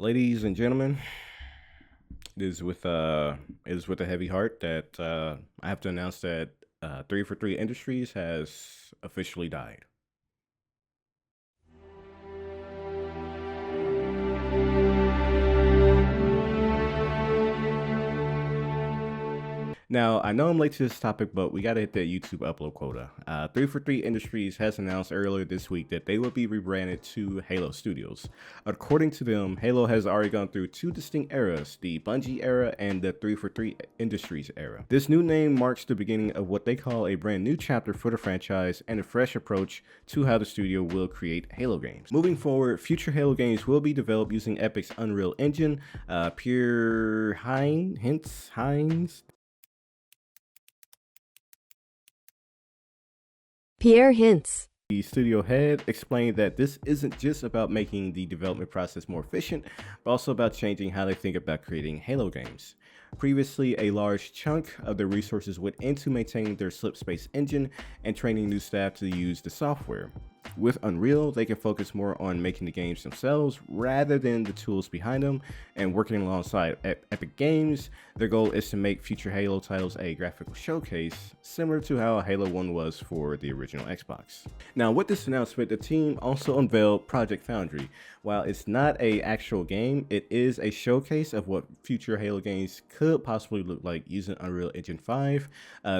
Ladies and gentlemen, it is with a heavy heart that I have to announce that 343 Industries has officially died. Now, I know I'm late to this topic, but we got to hit that YouTube upload quota. 343 Industries has announced earlier this week that they will be rebranded to Halo Studios. According to them, Halo has already gone through two distinct eras, the Bungie era and the 343 Industries era. This new name marks the beginning of what they call a brand new chapter for the franchise and a fresh approach to how the studio will create Halo games. Moving forward, future Halo games will be developed using Epic's Unreal Engine, Pure Hines, Pierre Hints. the studio head explained that this isn't just about making the development process more efficient, but also about changing how they think about creating Halo games. Previously, a large chunk of their resources went into maintaining their slipspace engine and training new staff to use the software. With Unreal, they can focus more on making the games themselves rather than the tools behind them, and working alongside Epic Games, their goal is to make future Halo titles a graphical showcase, similar to how Halo 1 was for the original Xbox. Now, with this announcement, the team also unveiled Project Foundry. While it's not an actual game, it is a showcase of what future Halo games could possibly look like using Unreal Engine 5.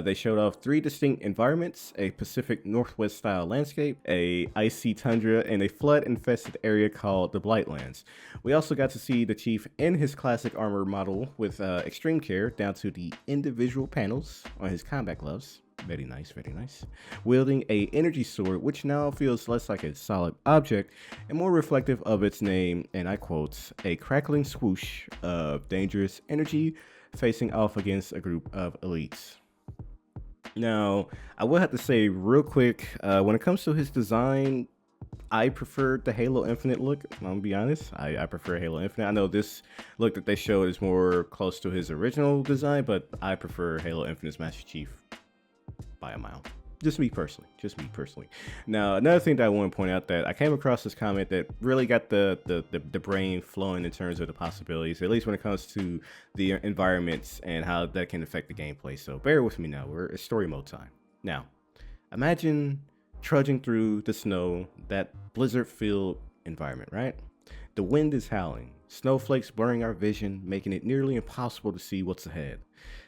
They showed off three distinct environments: a Pacific Northwest style landscape, a icy tundra, and a flood-infested area called the Blightlands. We also got to see the Chief in his classic armor model with extreme care down to the individual panels on his combat gloves. Very nice, very nice. Wielding a energy sword, which now feels less like a solid object and more reflective of its name, and I quote, a crackling swoosh of dangerous energy facing off against a group of elites. Now, I will have to say real quick, when it comes to his design, I prefer the Halo Infinite look. I'm gonna be honest. I prefer Halo Infinite. I know this look that they showed is more close to his original design, but I prefer Halo Infinite's Master Chief by a mile. Just me personally. Just me personally. Now, another thing that I want to point out, that I came across this comment that really got the brain flowing in terms of the possibilities, at least when it comes to the environments and how that can affect the gameplay. So bear with me now. It's story mode time. Now, imagine trudging through the snow, that blizzard-filled environment, right? The wind is howling, snowflakes blurring our vision, making it nearly impossible to see what's ahead.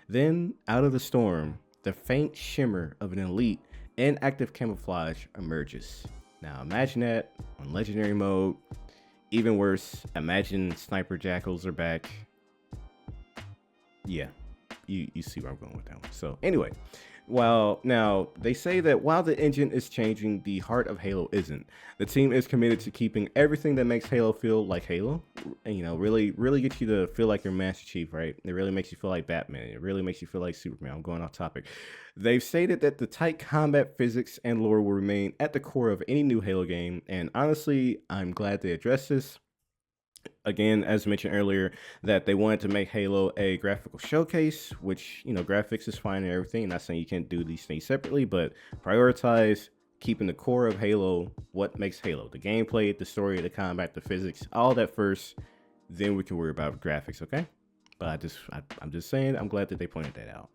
Then, out of the storm, the faint shimmer of an elite in active camouflage emerges. Now imagine that on legendary mode. Even worse, imagine sniper jackals are back. Yeah, you see where I'm going with that one. So anyway, now they say that while the engine is changing, the heart of Halo isn't. The team is committed to keeping everything that makes Halo feel like Halo, and really get you to feel like you're Master Chief, right? It really makes you feel like Batman. It really makes you feel like Superman. I'm going off topic. They've stated that the tight combat physics and lore will remain at the core of any new Halo game, and honestly, I'm glad they addressed this. Again, as mentioned earlier, that they wanted to make Halo a graphical showcase, which, graphics is fine and everything. I'm not saying you can't do these things separately, but prioritize keeping the core of Halo, what makes Halo, the gameplay, the story, the combat, the physics, all that first, then we can worry about graphics, okay? But I'm just saying, I'm glad that they pointed that out.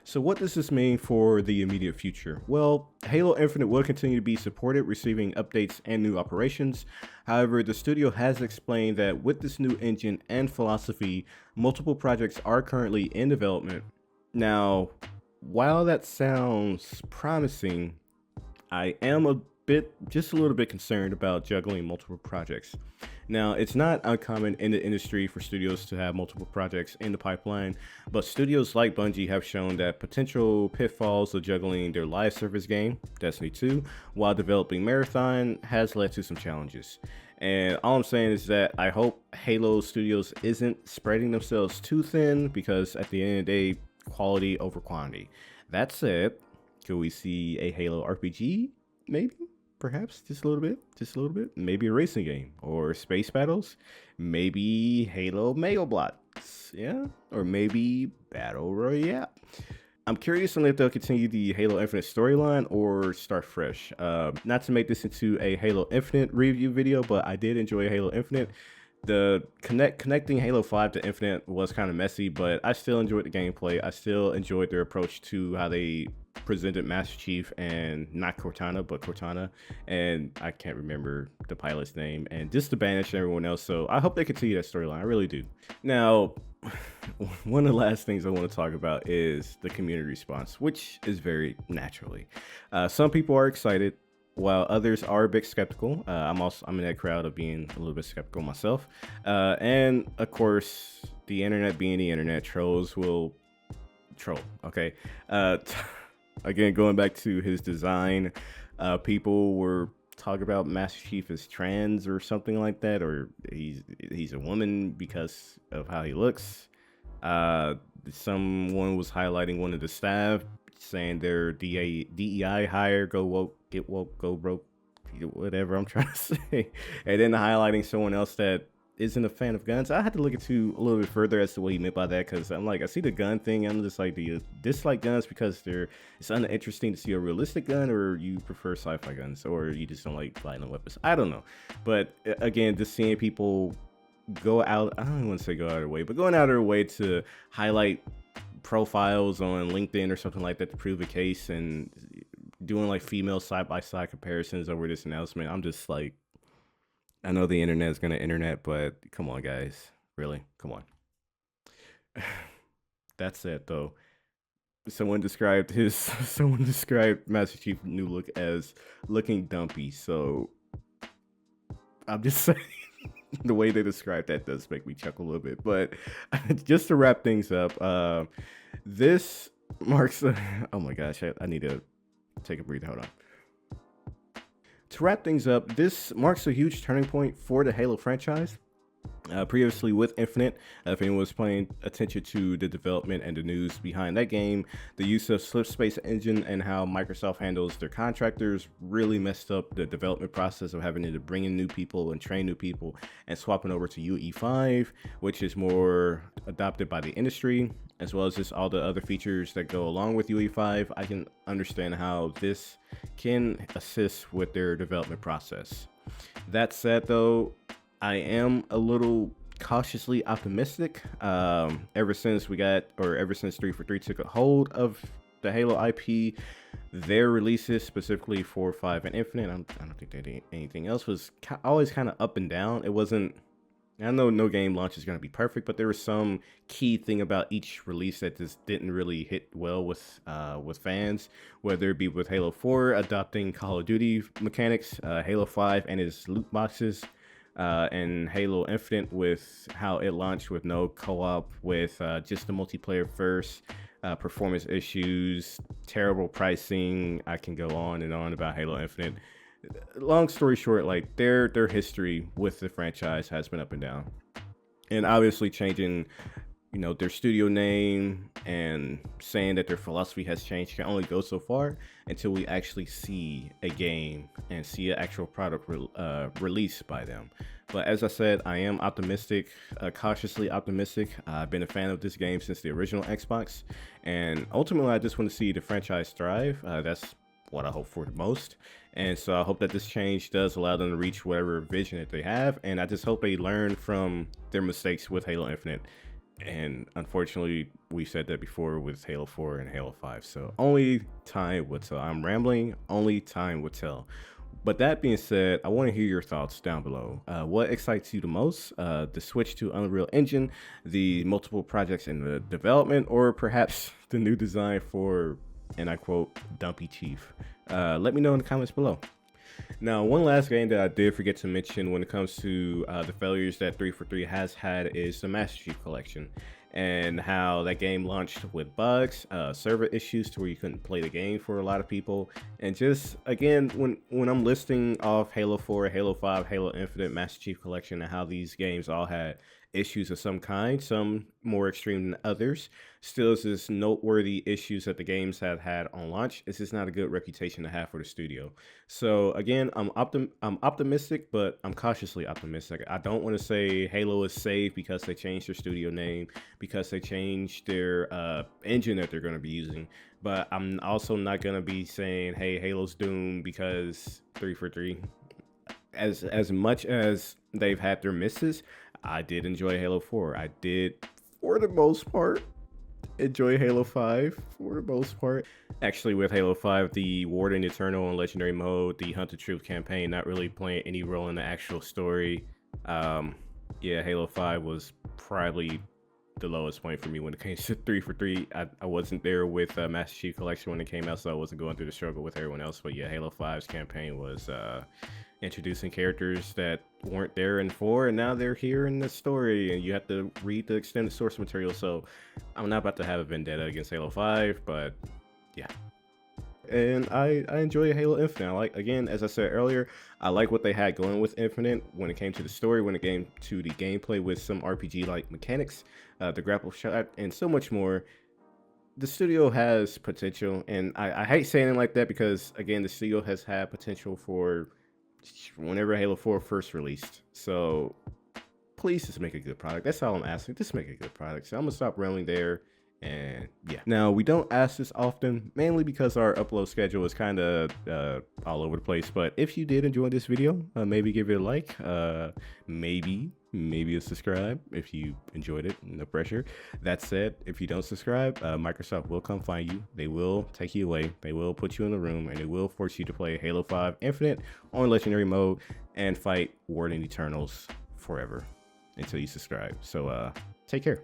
So what does this mean for the immediate future? Well, Halo Infinite will continue to be supported, receiving updates and new operations. However, the studio has explained that with this new engine and philosophy, multiple projects are currently in development. Now, while that sounds promising, I am just a little bit concerned about juggling multiple projects. Now, it's not uncommon in the industry for studios to have multiple projects in the pipeline, but studios like Bungie have shown that potential pitfalls of juggling their live service game, Destiny 2, while developing Marathon has led to some challenges. And all I'm saying is that I hope Halo Studios isn't spreading themselves too thin, because at the end of the day, quality over quantity. That said, could we see a Halo RPG? Maybe. Perhaps just a little bit. Maybe a racing game or space battles. Maybe Halo Mega Bloks, yeah, or maybe Battle Royale. I'm curious on if they'll continue the Halo Infinite storyline or start fresh. Not to make this into a Halo Infinite review video, but I did enjoy Halo Infinite. The connecting Halo 5 to Infinite was kind of messy, but I still enjoyed the gameplay. I still enjoyed their approach to how they presented Master Chief, and not Cortana, but Cortana, and I can't remember the pilot's name, and just to banish everyone else. So I hope they continue that storyline. I really do. Now, one of the last things I want to talk about is the community response, which is very naturally. Some people are excited, while others are a bit skeptical. I'm in that crowd of being a little bit skeptical myself. And of course, the internet being the internet, trolls will troll. Okay. Again, going back to his design, people were talking about Master Chief as trans or something like that, or he's a woman because of how he looks. Someone was highlighting one of the staff, saying their DEI hire, go woke, get woke, go broke, whatever I'm trying to say, and then highlighting someone else that isn't a fan of guns. I had to look into a little bit further as to what he meant by that, because I'm like, I see the gun thing, I'm just like, do you dislike guns because it's uninteresting to see a realistic gun, or you prefer sci-fi guns, or you just don't like violent weapons? I don't know. But again, just seeing people go out, I don't even want to say go out of their way, but going out of their way to highlight profiles on LinkedIn or something like that to prove a case, and doing like female side-by-side comparisons over this announcement. I'm just like, I know the internet is gonna internet, but come on, guys, really, come on. That said, though, someone described Master Chief's new look as looking dumpy. So I'm just saying, the way they described that does make me chuckle a little bit. But just to wrap things up, this marks oh my gosh, I need to take a breather. Hold on. To wrap things up, this marks a huge turning point for the Halo franchise. Previously with Infinite, if anyone was paying attention to the development and the news behind that game, the use of Slipspace Engine and how Microsoft handles their contractors really messed up the development process of having to bring in new people and train new people, and swapping over to UE5, which is more adopted by the industry, as well as just all the other features that go along with UE5. I can understand how this can assist with their development process. That said, though, I am a little cautiously optimistic. Ever since 343 took a hold of the Halo IP, their releases, specifically 4, 5, and Infinite, I don't think they did anything else, was always kind of up and down. It wasn't, I know no game launch is going to be perfect, but there was some key thing about each release that just didn't really hit well with fans, whether it be with Halo 4 adopting Call of Duty mechanics, Halo 5 and its loot boxes, and Halo Infinite with how it launched with no co-op, with just the multiplayer first, performance issues, terrible pricing. I can go on and on about Halo Infinite. Long story short, like their history with the franchise has been up and down, and obviously changing, their studio name and saying that their philosophy has changed can only go so far until we actually see a game and see an actual product released by them. But as I said, I am optimistic, cautiously optimistic. I've been a fan of this game since the original Xbox, and ultimately I just want to see the franchise thrive. That's what I hope for the most. And so I hope that this change does allow them to reach whatever vision that they have, and I just hope they learn from their mistakes with Halo Infinite. And unfortunately, we said that before with Halo 4 and Halo 5. So only time will tell. I'm rambling. Only time will tell. But that being said, I want to hear your thoughts down below. What excites you the most? The switch to Unreal Engine, the multiple projects in the development, or perhaps the new design for, and I quote, Dumpy Chief? Let me know in the comments below. Now, one last game that I did forget to mention when it comes to the failures that 343 has had is the Master Chief Collection, and how that game launched with bugs, server issues to where you couldn't play the game for a lot of people. And just, again, when I'm listing off Halo 4, Halo 5, Halo Infinite, Master Chief Collection, and how these games all had issues of some kind, some more extreme than others, still is this noteworthy issues that the games have had on launch. It's just not a good reputation to have for the studio. So again, I'm optimistic, but I'm cautiously optimistic. I don't want to say Halo is safe because they changed their studio name, because they changed their engine that they're going to be using, but I'm also not going to be saying, hey, Halo's doomed because 343, as much as they've had their misses, I did enjoy Halo 4. I did, for the most part, enjoy Halo 5 for the most part. Actually, with Halo 5, the Warden Eternal and Legendary mode, the Hunt the Truth campaign, not really playing any role in the actual story. Yeah, Halo 5 was probably the lowest point for me when it came to 3 for 3. I wasn't there with Master Chief Collection when it came out, so I wasn't going through the struggle with everyone else. But yeah, Halo 5's campaign was introducing characters that weren't there in 4, and now they're here in the story, and you have to read the extended source material. So I'm not about to have a vendetta against Halo 5, but yeah. And I enjoy Halo Infinite. I like, again, as I said earlier, I like what they had going with Infinite when it came to the story, when it came to the gameplay with some RPG-like mechanics, the grapple shot, and so much more. The studio has potential, and I hate saying it like that because, again, the studio has had potential for whenever Halo 4 first released. So please just make a good product. That's all I'm asking. Just make a good product. So I'm gonna stop rambling there. And yeah, now we don't ask this often, mainly because our upload schedule is kind of all over the place. But if you did enjoy this video, maybe give it a like, maybe a subscribe if you enjoyed it. No pressure. That said, if you don't subscribe, Microsoft will come find you. They will take you away. They will put you in the room, and they will force you to play Halo 5 Infinite on Legendary mode and fight Warden Eternals forever until you subscribe. So take care.